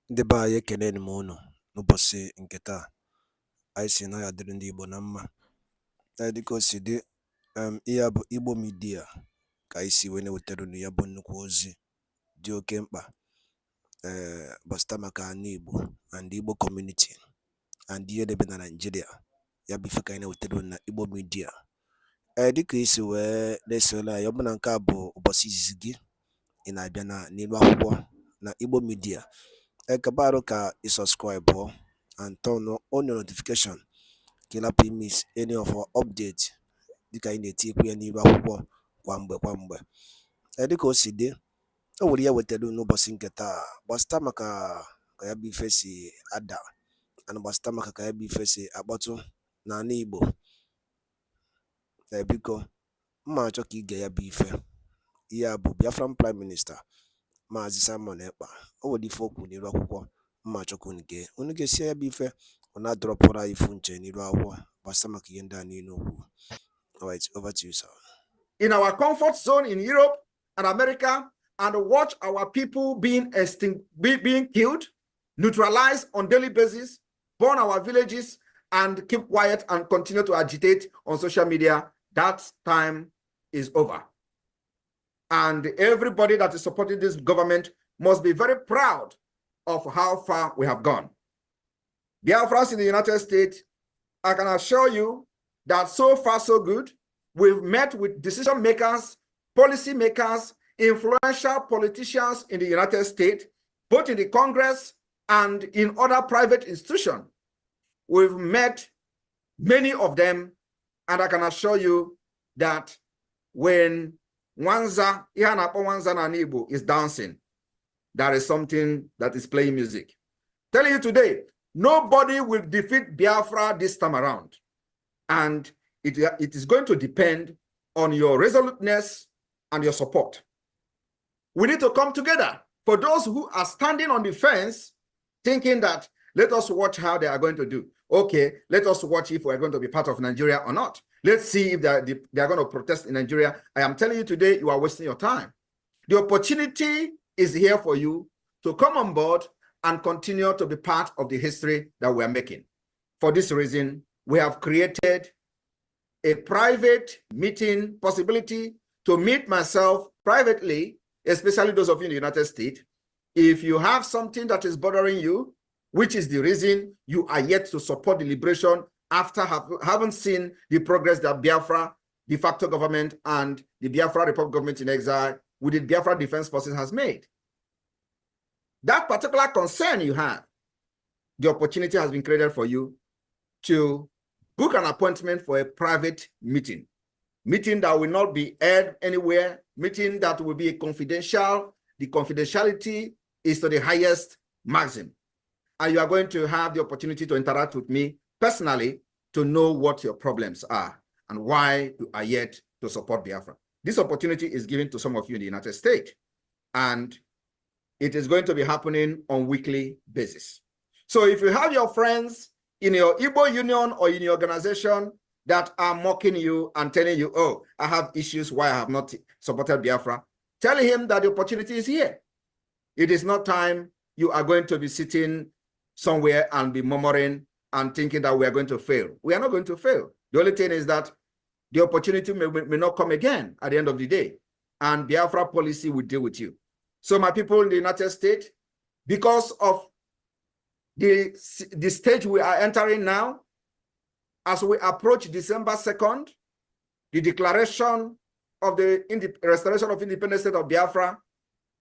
Ndị be anyị ekeneni m unu n'ụbọchị nke taa. Anyị sị na ya dịrị ndị Igbo na mma. Dịka o si dị, ihe a bụ Igbo Media ka anyị si wee na-ewetara unu ya bụ nnukwu ozi dị oke mkpa gbasịta maka ana Igbo and Igbo community and ihe debe na Nigeria. Ya bụ ife ka anyị na-ewetara unu na Igbo Media. Dịka isi wee na-esole anyị, ọ bụ na nke a bụ ụbọchị izizi gị ị na-abịa n'ilu akwụkwọ na Igbo Media, kabaru ka you subscribe and turn on your notification ka ị lapụ miss any of our updates dịka anyị na-etikwu ya n'ilu akwụkwọ kwa mgbe. Dịka o si dị, o nwere ya wetara n'ụbọchị nke taa gbasịta maka ka ya bụ ife si ada and gbasịta maka ka ya bụ ife si akpọtụ n'ala Igbo. Biko mma achọ ka ige ya bụ ife. Ihe a bụ Biafran Prime Minister MAZI Simon Ekpa. O nwere ife okwu n'ilu akwụkwọ mma achọ ka unu ga-esi ya bụ ife ọ na-adọrọpụrụ anyị ifu nche n'ilu akwụkwọ gbasịta maka ihe ndị a niile okwu. Alright, over to you, sir. In our comfort zone in Europe and America, and watch our people being killed, neutralized on daily basis, burn our villages, and keep quiet and continue to agitate on social media, that time is over. And everybody that is supporting this government must be very proud of how far we have gone. BIAFRANs in the United States, I can assure you that so far so good. We've met with decision makers, policy makers, influential politicians in the United States, both in the Congress and in other private institutions. We've met many of them, and I can assure you that when Wanza Nanibu is dancing, there is something that is playing music. Telling you today, nobody will defeat Biafra this time around. And it is going to depend on your resoluteness and your support. We need to come together. For those who are standing on the fence, thinking that, let us watch how they are going to do. Okay, let us watch if we're going to be part of Nigeria or not. Let's see if they are going to protest in Nigeria. I am telling you today, you are wasting your time. The opportunity is here for you to come on board and continue to be part of the history that we are making. For this reason, we have created a private meeting possibility to meet myself privately, especially those of you in the United States. If you have something that is bothering you, which is the reason you are yet to support the liberation after having seen the progress that Biafra de facto government and the Biafra Republic government in exile with the Biafra Defense Forces has made. That particular concern you have, the opportunity has been created for you to book an appointment for a private meeting that will not be aired anywhere, meeting that will be confidential. The confidentiality is to the highest maximum. And you are going to have the opportunity to interact with me personally to know what your problems are and why you are yet to support Biafra. This opportunity is given to some of you in the United States, and it is going to be happening on a weekly basis. So if you have your friends in your Igbo union or in your organization that are mocking you and telling you, oh, I have issues why I have not supported Biafra, tell him that the opportunity is here. It is not time you are going to be sitting somewhere and be murmuring and thinking that we are going to fail. We are not going to fail. The only thing is that the opportunity may not come again at the end of the day, and Biafra policy will deal with you. So my people in the United States, because of the stage we are entering now, as we approach December 2nd, the declaration of the restoration of independent state of Biafra,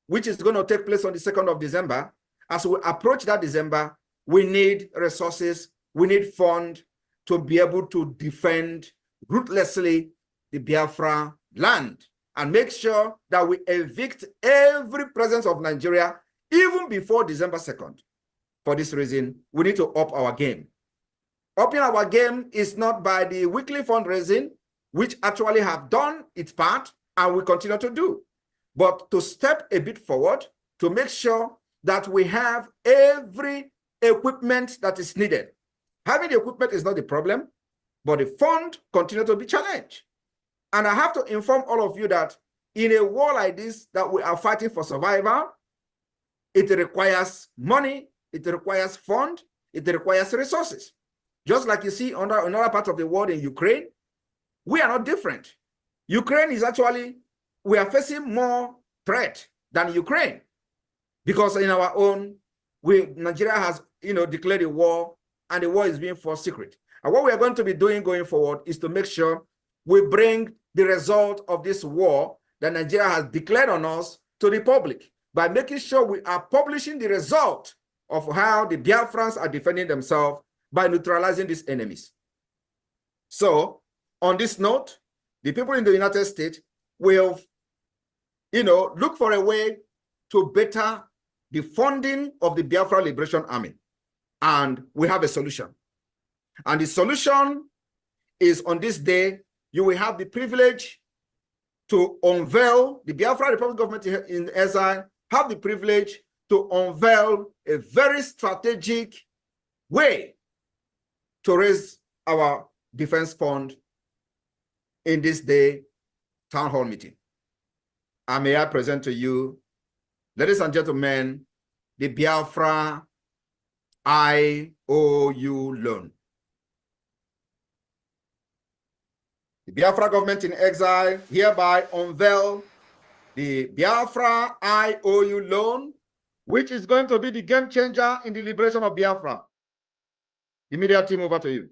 which is going to take place on the 2nd of December, as we approach that December, we need resources, we need funds to be able to defend ruthlessly the Biafra land and make sure that we evict every presence of Nigeria even before December 2nd. For this reason, we need to up our game. Upping our game is not by the weekly fundraising, which actually have done its part and we continue to do, but to step a bit forward to make sure that we have every equipment that is needed. Having the equipment is not the problem, but the fund continue to be challenged. And I have to inform all of you that in a war like this that we are fighting for survival, it requires money, it requires fund, it requires resources. Just like you see under another part of the world in Ukraine, we are not different. Ukraine is actually, we are facing more threat than Ukraine, because in our own, Nigeria has, declared a war, and the war is being fought secret. And what we are going to be doing going forward is to make sure we bring the result of this war that Nigeria has declared on us to the public by making sure we are publishing the result of how the Biafrans are defending themselves by neutralizing these enemies. So, on this note, the people in the United States will, look for a way to better the funding of the Biafra Liberation Army. And we have a solution. And the solution is, on this day, you will have the privilege to unveil, the Biafra Republic government in exile have the privilege to unveil a very strategic way to raise our defense fund in this day town hall meeting. And may I present to you, ladies and gentlemen, the Biafra IOU loan. The Biafra government in exile hereby unveil the Biafra IOU loan, which is going to be the game changer in the liberation of Biafra. The media team, over to you.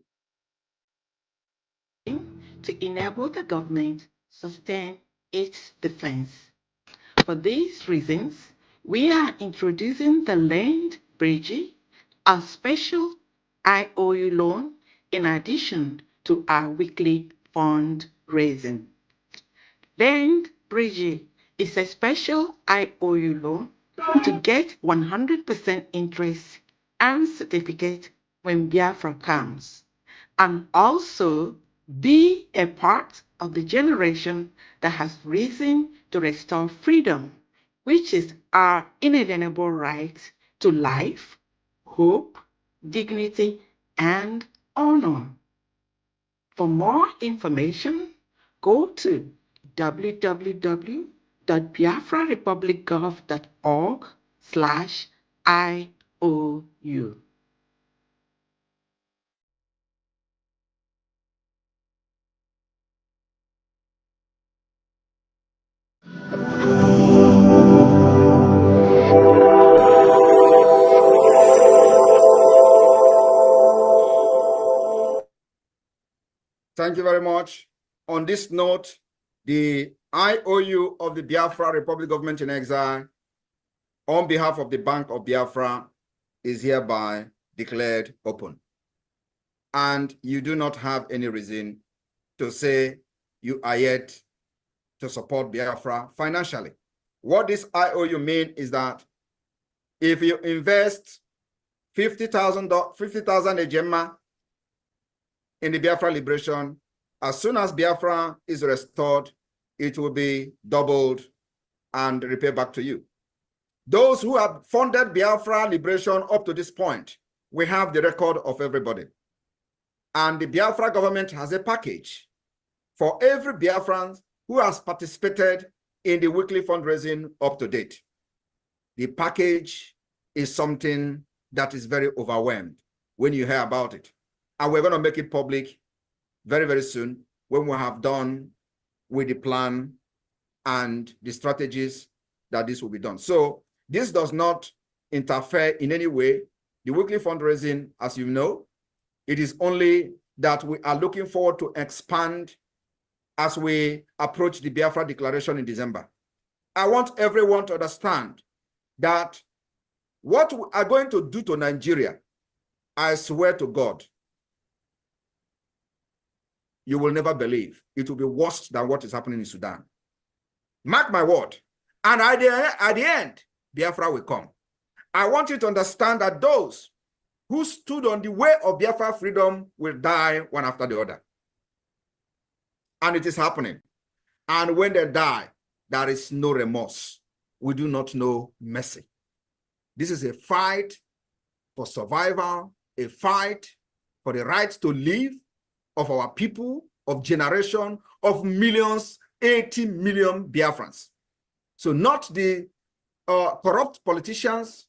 To enable the government to sustain its defense. For these reasons, we are introducing the Land Bridge, a special IOU loan, in addition to our weekly fundraising. Land Bridge is a special IOU loan to get 100% interest and certificate when Biafra comes, and also be a part of the generation that has risen to restore freedom, which is our inalienable right to life, hope, dignity, and honor. For more information, go to www.biafrarepublicgov.org/IOU. Thank you very much. On this note, the IOU of the Biafra Republic Government in Exile, on behalf of the Bank of Biafra, is hereby declared open. And you do not have any reason to say you are yet to support Biafra financially. What this IOU means is that if you invest 50,000 ejema in the Biafra liberation, as soon as Biafra is restored, it will be doubled and repaid back to you. Those who have funded Biafra liberation up to this point, we have the record of everybody. And the Biafra government has a package for every Biafran who has participated in the weekly fundraising up to date. The package is something that is very overwhelmed when you hear about it. And we're going to make it public very, very soon when we have done with the plan and the strategies that this will be done. So this does not interfere in any way. The weekly fundraising, as you know, it is only that we are looking forward to expand as we approach the Biafra Declaration in December. I want everyone to understand that what we are going to do to Nigeria, I swear to God, you will never believe. It will be worse than what is happening in Sudan. Mark my word. And at the end, Biafra will come. I want you to understand that those who stood on the way of Biafra freedom will die one after the other. And it is happening. And when they die, there is no remorse. We do not know mercy. This is a fight for survival, a fight for the right to live of our people, of generation, of millions, 80 million Biafrans. So not the corrupt politicians,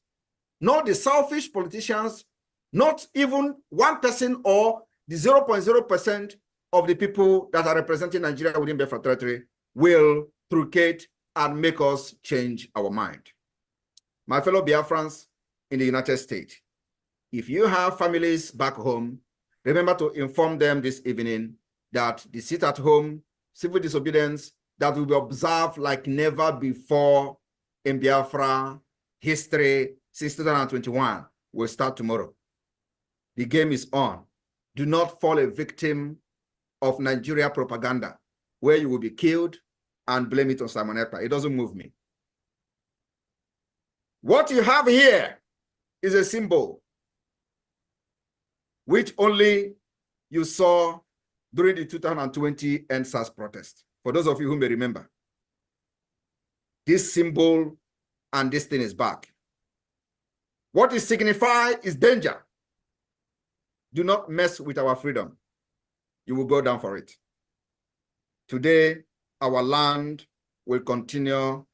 not the selfish politicians, not even one person or the 0.0% of the people that are representing Nigeria within Biafra territory will truncate and make us change our mind. My fellow Biafrans in the United States, if you have families back home, remember to inform them this evening that the sit-at-home civil disobedience that will be observed like never before in Biafra history since 2021 will start tomorrow. The game is on. Do not fall a victim of Nigeria propaganda, where you will be killed and blame it on Simon Ekpa. It doesn't move me. What you have here is a symbol which only you saw during the 2020 NSAS protest. For those of you who may remember, this symbol and this thing is back. What it signifies is danger. Do not mess with our freedom. You will go down for it. Today, our land will continue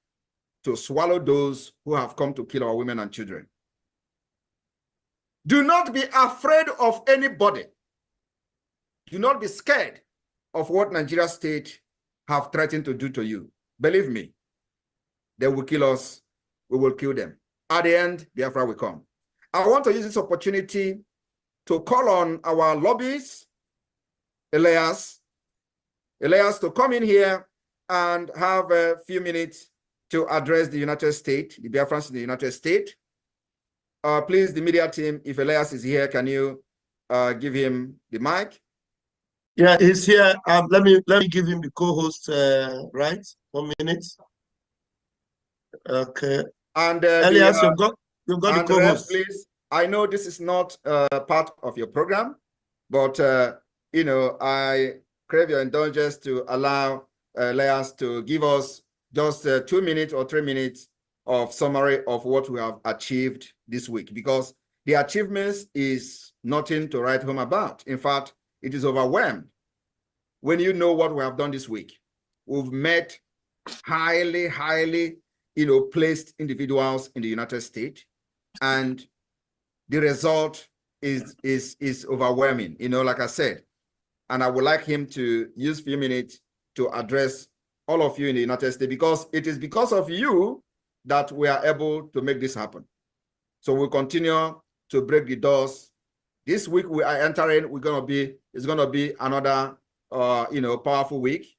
to swallow those who have come to kill our women and children. Do not be afraid of anybody. Do not be scared of what Nigeria state have threatened to do to you. Believe me, they will kill us. We will kill them. At the end, Biafra will come. I want to use this opportunity to call on our lobbyists, Elias, to come in here and have a few minutes to address the United States, the Biafrans in the United States. Please, the media team, if Elias is here, can you give him the mic? Yeah, he's here. Let me give him the co-host right. 1 minute. Okay. And Elias, you've got the co-host. Please. I know this is not part of your program, but you know, I crave your indulgence to allow Elias to give us just 2 minutes or 3 minutes of summary of what we have achieved this week, because the achievements is nothing to write home about. In fact, it is overwhelmed when you know what we have done this week. We've met highly, you know, placed individuals in the United States, and the result is overwhelming, you know, like I said. And I would like him to use a few minutes to address all of you in the United States, because it is because of you that we are able to make this happen. So we'll continue to break the doors. This week we are entering, it's gonna be another you know, powerful week.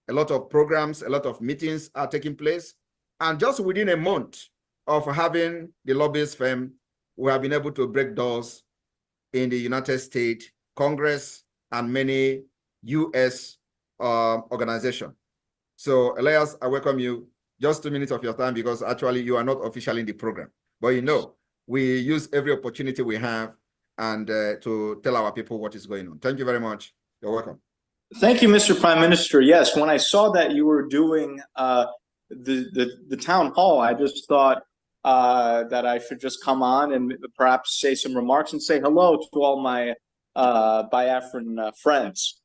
A lot of programs, a lot of meetings are taking place. And just within a month of having the lobbyist firm, we have been able to break doors in the United States Congress and many US organizations. So Elias, I welcome you. Just 2 minutes of your time, because actually you are not officially in the program. But you know, we use every opportunity we have and to tell our people what is going on. Thank you very much. You're welcome. Thank you, Mr. Prime Minister. Yes, when I saw that you were doing the town hall, I just thought that I should just come on and perhaps say some remarks and say hello to all my Biafran friends.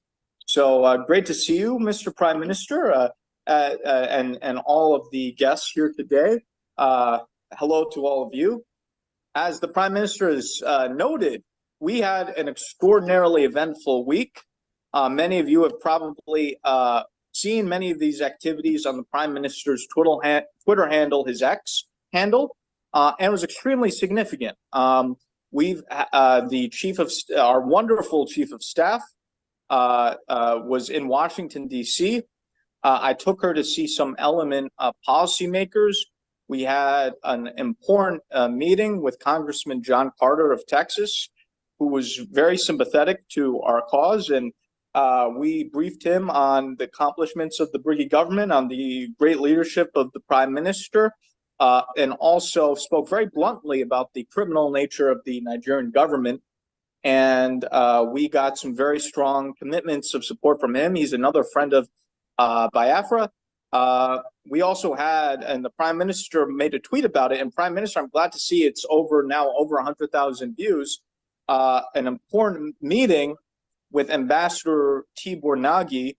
So great to see you, Mr. Prime Minister, and all of the guests here today. Hello to all of you. As the Prime Minister has noted, we had an extraordinarily eventful week. Many of you have probably seen many of these activities on the Prime Minister's Twitter handle, his X handle, and it was extremely significant. The chief of our wonderful chief of staff was in Washington, D.C. I took her to see some element policymakers. We had an important meeting with Congressman John Carter of Texas, who was very sympathetic to our cause, and we briefed him on the accomplishments of the Briggy government, on the great leadership of the Prime Minister, and also spoke very bluntly about the criminal nature of the Nigerian government. And we got some very strong commitments of support from him. He's another friend of Biafra. We also had, and the Prime Minister made a tweet about it, and Prime Minister, I'm glad to see it's now over 100,000 views, an important meeting with Ambassador Tibor Nagy,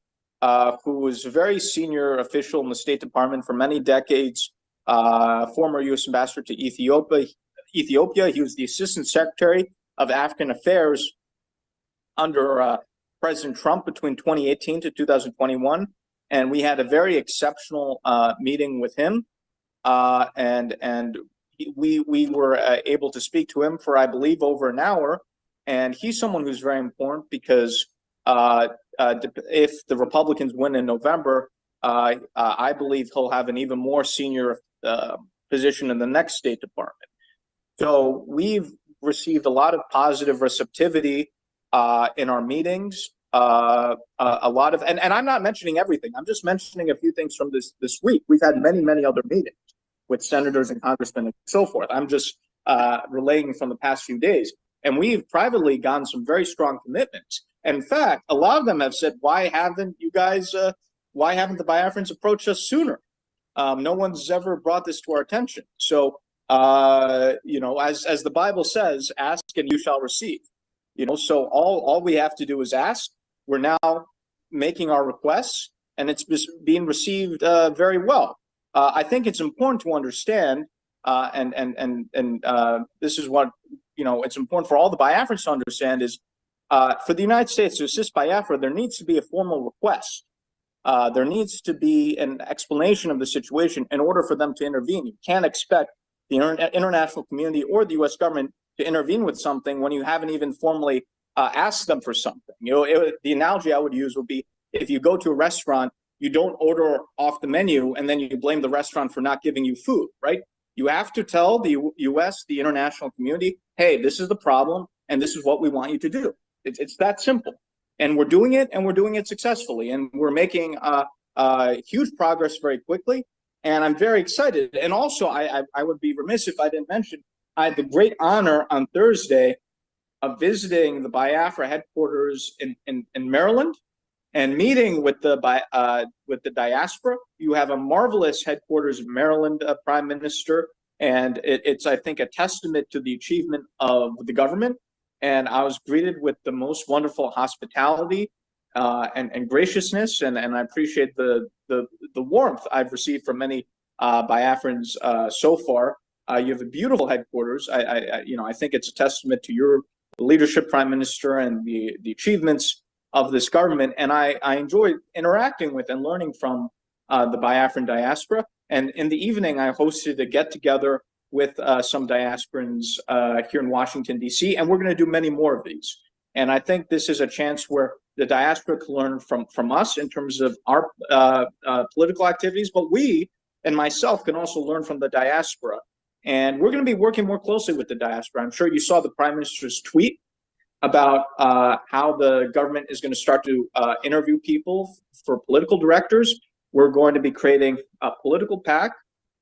who was a very senior official in the State Department for many decades, former U.S. Ambassador to Ethiopia. He was the Assistant Secretary of African Affairs under President Trump between 2018 to 2021. And we had a very exceptional meeting with him. And we were able to speak to him for, I believe, over an hour. And he's someone who's very important because if the Republicans win in November, I believe he'll have an even more senior position in the next State Department. So we've received a lot of positive receptivity in our meetings. A lot of, and I'm not mentioning everything. I'm just mentioning a few things from this week. We've had many other meetings with senators and congressmen and so forth. I'm just relaying from the past few days. And we've privately gotten some very strong commitments. In fact, a lot of them have said, why haven't you guys, why haven't the Biafrans approached us sooner? No one's ever brought this to our attention. So, you know, as the Bible says, ask and you shall receive. You know, so all we have to do is ask. We're now making our requests, and it's being received very well. I think it's important to understand, and this is what, you know, it's important for all the Biafrans to understand is for the United States to assist Biafra, there needs to be a formal request. There needs to be an explanation of the situation in order for them to intervene. You can't expect the international community or the U.S. government to intervene with something when you haven't even formally asked them for something. You know, the analogy I would use would be if you go to a restaurant, you don't order off the menu and then you blame the restaurant for not giving you food, right? You have to tell the U.S., the international community, hey, this is the problem and this is what we want you to do. It's that simple. And we're doing it, and we're doing it successfully. And we're making huge progress very quickly. And I'm very excited. And also, I would be remiss if I didn't mention, I had the great honor on Thursday of visiting the Biafra headquarters in Maryland and meeting with the diaspora. You have a marvelous headquarters in Maryland, Prime Minister, and it's, I think, a testament to the achievement of the government. And I was greeted with the most wonderful hospitality and graciousness, and I appreciate the warmth I've received from many Biafrans so far. You have a beautiful headquarters. I think it's a testament to your leadership, Prime Minister, and the achievements of this government. And I enjoy interacting with and learning from the Biafran diaspora. And in the evening, I hosted a get-together with some diasporans here in Washington, D.C., and we're going to do many more of these. And I think this is a chance where the diaspora can learn from us in terms of our political activities, but we and myself can also learn from the diaspora. And we're going to be working more closely with the diaspora. I'm sure you saw the Prime Minister's tweet about how the government is going to start to interview people for political directors. We're going to be creating a political PAC.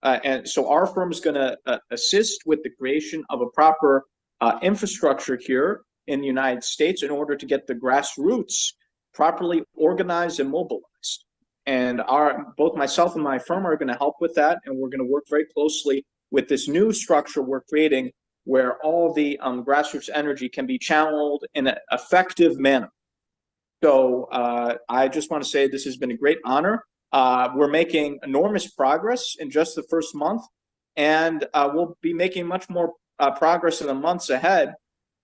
And so our firm is going to assist with the creation of a proper infrastructure here in the United States in order to get the grassroots properly organized and mobilized. And both myself and my firm are going to help with that. And we're going to work very closely with this new structure we're creating where all the grassroots energy can be channeled in an effective manner. So I just want to say this has been a great honor. We're making enormous progress in just the first month, and we'll be making much more progress in the months ahead.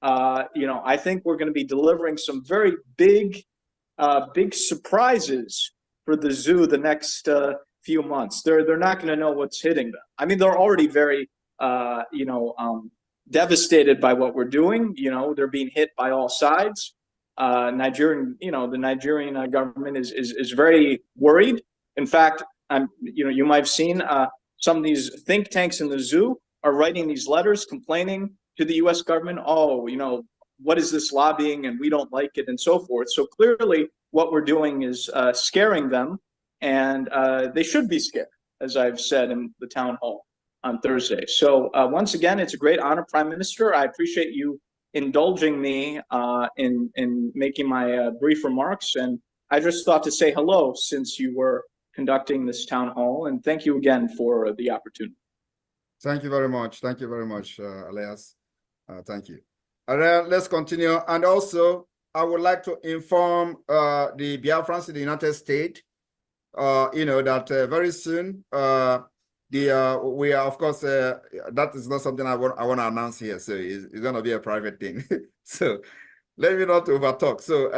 I think we're going to be delivering some very big surprises for the zoo the next few months. They're not going to know what's hitting them. I mean, they're already very, devastated by what we're doing. You know, they're being hit by all sides. The Nigerian government is very worried. In fact, you might have seen some of these think tanks in the zoo are writing these letters complaining to the U.S. government, what is this lobbying and we don't like it and so forth. So clearly what we're doing is scaring them, and they should be scared, as I've said in the town hall on Thursday. So once again, it's a great honor, Prime Minister. I appreciate you indulging me in making my brief remarks. And I just thought to say hello since you were conducting this town hall, and thank you again for the opportunity. Thank you very much. Thank you very much, Elias. Thank you. Let's continue. And also, I would like to inform the Biafrans in the United States, that very soon we are, of course, that is not something I want to announce here, so it's going to be a private thing. So let me not overtalk. So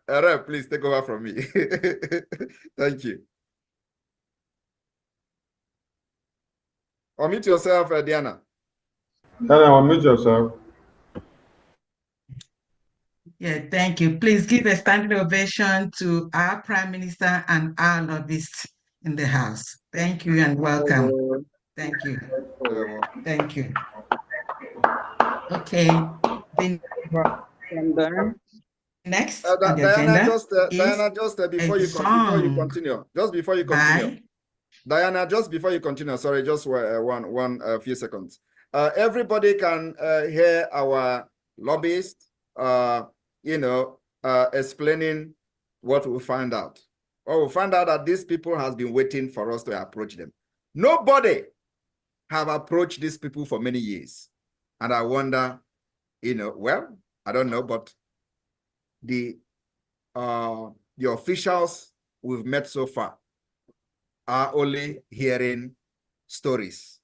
Rep, please take over from me. Thank you. Unmute yourself, Diana. Diana, unmute yourself. Yeah, thank you. Please give a standing ovation to our Prime Minister and our lobbyists in the House. Thank you and welcome. Thank you. Thank you. Okay. The next on the Diana, agenda Diana, before you continue, Diana, just before you continue, sorry, just one few seconds. Everybody can hear our lobbyist, explaining what we find out. Well, we find out that these people has been waiting for us to approach them. Nobody have approached these people for many years. And I wonder, well, I don't know, but the officials we've met so far are only hearing stories.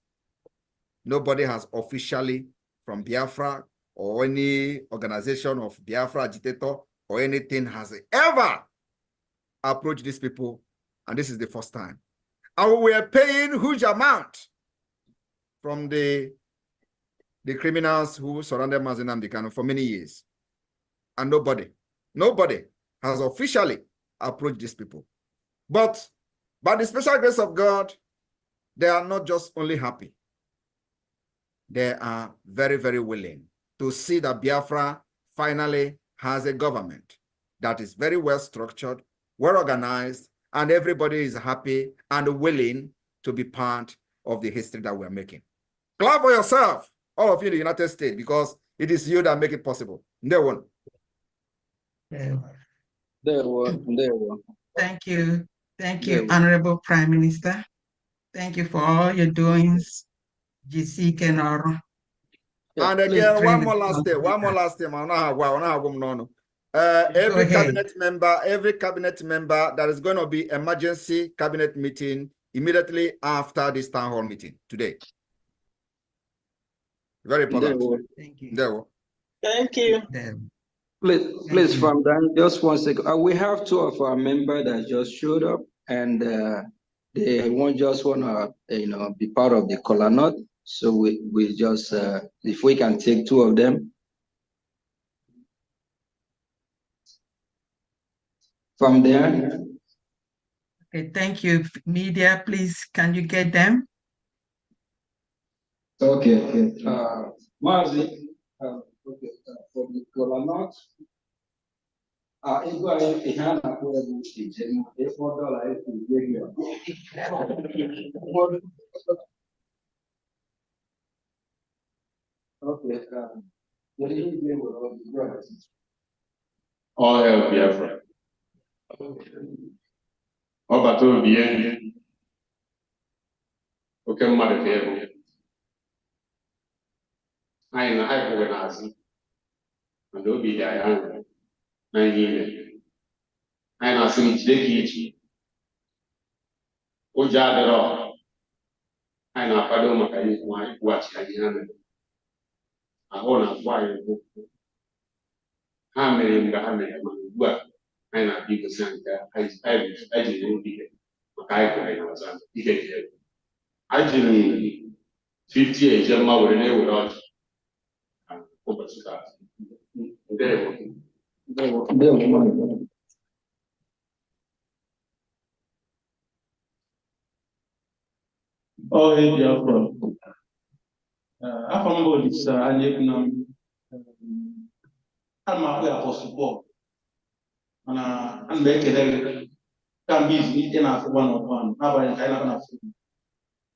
Nobody has officially from Biafra or any organization of Biafra agitator or anything has ever approached these people, and this is the first time. And we are paying huge amount from the criminals who surrounded MAZI Nnamdi Kanu for many years. And nobody has officially approached these people. But by the special grace of God, they are not just only happy. They are very, very willing to see that Biafra finally has a government that is very well structured, well organized, and everybody is happy and willing to be part of the history that we're making. Clap for yourself, all of you in the United States, because it is you that make it possible. No one. Thank you. Thank you, Honorable Prime Minister. Thank you for all your doings. GC Kenoro. And again, one more last thing. Every cabinet member, there is going to be emergency cabinet meeting immediately after this town hall meeting today. Very important. Thank you. Thank you. Please, from Dan, just 1 second. We have 2 of our members that just showed up, and they just want to, be part of the Kola Nut. So we just, if we can take 2 of them. From there. Okay, thank you. Media, please, can you get them? Okay. MAZI, okay, for the Kola Nut. Okay. All hail Biafra. Ọbata obi enyi. Oke mmadụ ka ebu. Anyị kwụghị n'azụ. Mana obi dị anyị aṅụrị na ihe ime. Anyị na-asị gị jide ka iji. Ụjọ adịrọ. Anyị na-akwado maka ikwughachi anyị ha mere. Ahụ na-agwụ anyị okwu. Ha mere mgbe ha mere mana ugbu a anyị na-abịa igosi anyị ka anyị ji n'obi ihe maka anyị kwere n'ọzọ ike ji ego. Anyị jiri 50 eje mma were na-ewere ọjị ụbọchị taa. Ndewo. Oh, hey, Biafra. Afọ mbụ Olisa anyị ekwuna m. Ana m akpọ ya for support. Mana ana m ekele gị ka mgbe izu ite na-afụ gba n'ọkwa n'abalị nke anyị na-akpa na fụ.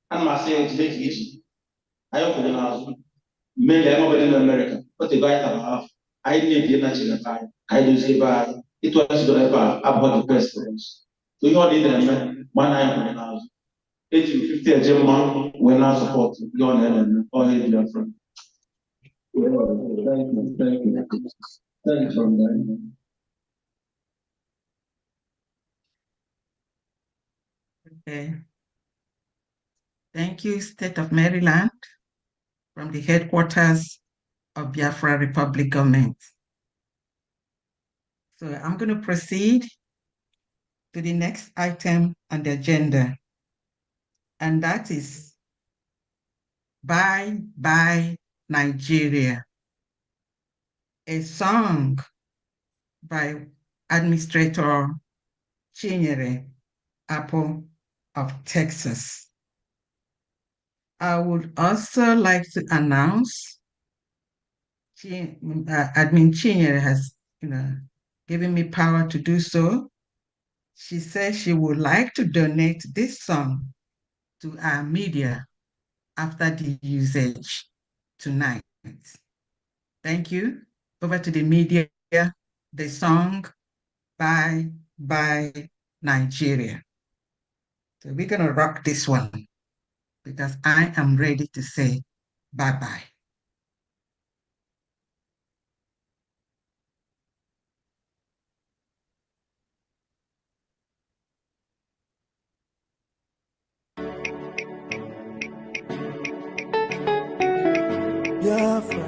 Ana m asị ya jide ka iji. Anyị kwụrụ n'azụ. Mmele ebe ọbụla na Amerịka. O tego anyị tara afọ. Anyị na-ebie na Chineke anyị. Anyị dozie ebe anyị. Ịtụ anyị sigoro ebe a abụọ the best for us. So ihe ọ dị na-eme mana anyị kwụrụ n'azụ. Eji 50 eje mma wee na-asọpọtụ ihe ọ na-eme ọhịa Biafra. Thank you. Okay. Thank you, State of Maryland, from the headquarters of Biafra Republic Government. So I'm going to proceed to the next item on the agenda, and that is Bye Bye Nigeria, a song by Administrator Chinyere Apple of Texas. I would also like to announce Admin Chinyere has given me power to do so. She says she would like to donate this song to our media after the usage tonight. Thank you. Over to the media, the song Bye Bye Nigeria. So we're going to rock this one because I am ready to say bye-bye. Biafra.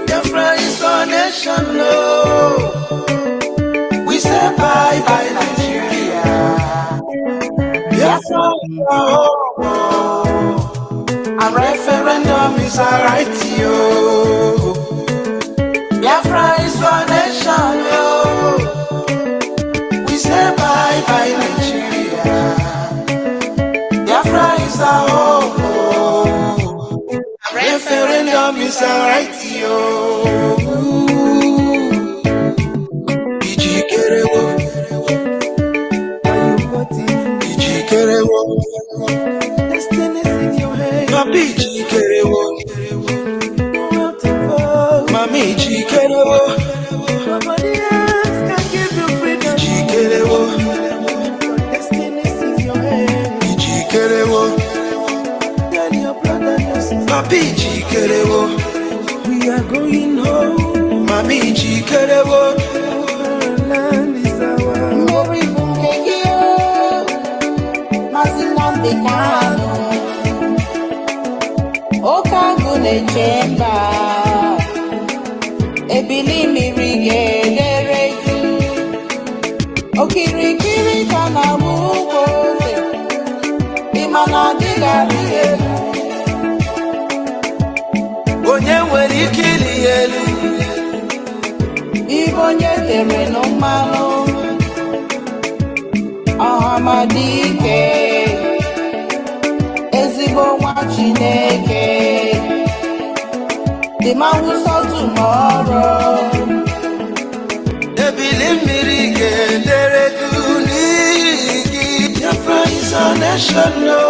Biafra is our nation, no. We say bye bye Nigeria. Biafra is our home. A referendum is our right, yo. Biafra is our nation, yo. We say bye bye Nigeria. Biafra is our home. A referendum is our right, yo. Destiny's in your hands. Papi Chikerewo. Mami Chikerewo. Nobody else can give you freedom. Chikerewo. Destiny's in your hands. Chikerewo. Tell your brother, your sister. Papi Chikerewo. We are going home. Mami Chikerewo. Land is our home. Okagune chemba ebili mirige dereki okirikiri kana mukoze imana digariye onye nwere ikili elu ibonye tere no mano ahamadike ezigbo nwa Chineke, the man who saw tomorrow. Ebili mmiri ga-edere duni. Biafra is our nation, no.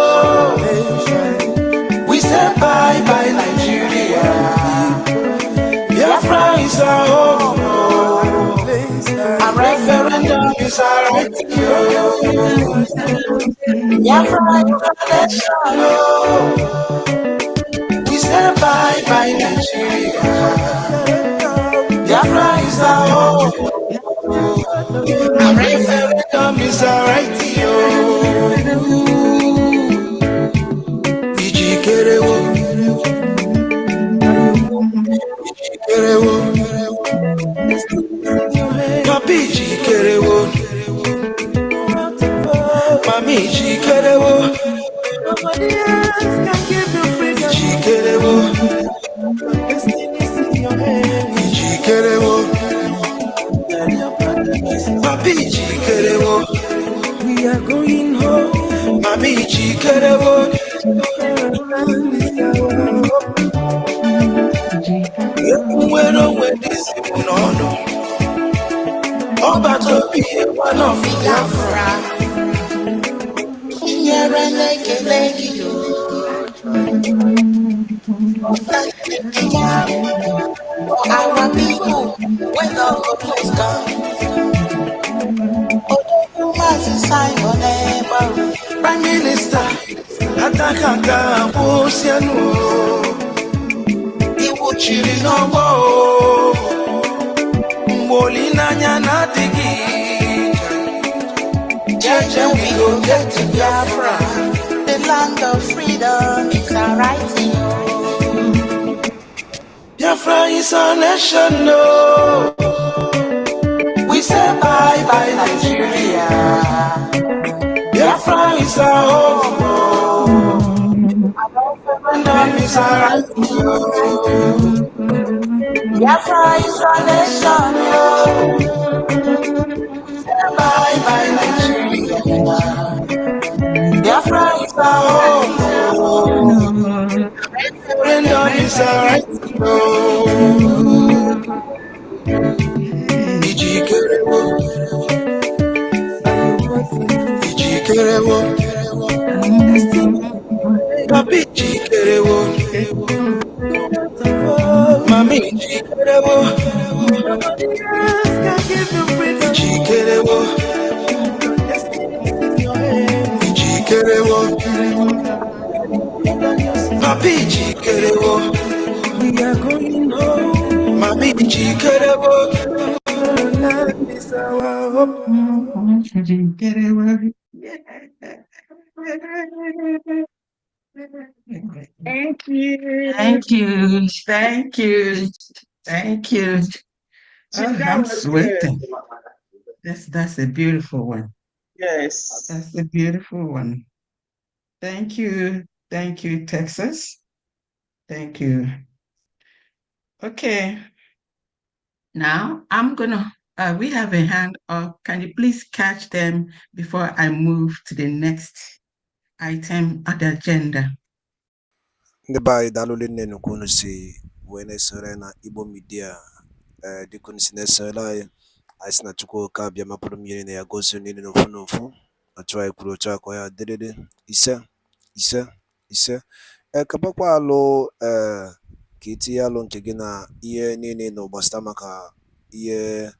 We say bye bye Nigeria. Biafra is our home, no. A referendum is our right, yo. Biafra is our nation, no. We say bye bye Nigeria. Biafra is our home. A referendum is our right, yo. Ijikerewo. Ijikerewo. Papi Ijikerewo. Mami Ijikerewo. Nobody else can give you freedom. Ijikerewo. Destiny's in your hands. Ijikerewo. Papi Ijikerewo. We are going home. Mami Ijikerewo. Oba to be one of Biafra. Nyere leke you. For our people, we don't go place God. MAZI Simon Ebaro. Prime Minister, Atakaka Bosiano, Iwo Chiri Nobo, Molina Yana Digi, Jeje, we go get to Biafra. The land of freedom is our right. Biafra is our nation, no. We say bye bye Nigeria. Biafra is our home, Freedom is our right. Biafra is our nation. Bye bye Nigeria. Biafra is our home. freedom is our right. Ijikerewo, Ijikerewo, Papi Ijikerewo, Mami Ijikerewo, Ijikerewo, Ijikerewo, Papi Ijikerewo, Mami Ijikerewo, land is our hope. Thank you. Thank you. Thank you. Thank you. Oh, I'm sweating. That's a beautiful one. Yes. That's a beautiful one. Thank you. Thank you, Texas. Thank you. Okay. Now I'm gonna we have a hand up. Can you please catch them before I move to the next item on the agenda? Ndị be anyị daalụ nne nnukwu unu si wee na-esore na Igbo Media dịka unu si na-esore anyị si na Chukwu oke abịa mapụrụ mmiri na ya gosi niile n'ofu n'ofu otu anyị kwuru otu akọ ya dịrịrị ise ise ise ekebakwa alụ ka itinye alụ nke gị na ihe niile na ụgbasịta maka ihe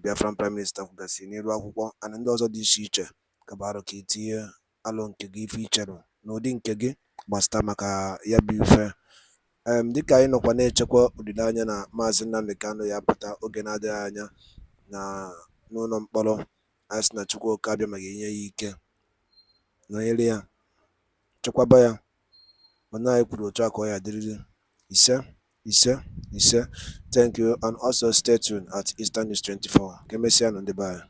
Biafran Prime Minister kwugasị n'elu akwụkwọ ana ndị ọzọ dị iche iche kabarụ ka itinye alụ nke gị ife icherụ n'ụdị nke gị gbasịta maka ya bụ ife dịka anyị nọkwa na-echekwa olileanya na Maazị Nnamdi Kanu ya pụta oge na-adịghị anya na n'ụlọ mkpọrọ anyị sị na Chukwu oke abịa maka inye ya ike nọnyere ya chekwaba ya mana anyị kwuru otu aka ọ ya dịrịrị ise ise ise. Thank you and also stay tuned at Eastern News 24 ka emesịa nụ ndị be anyị.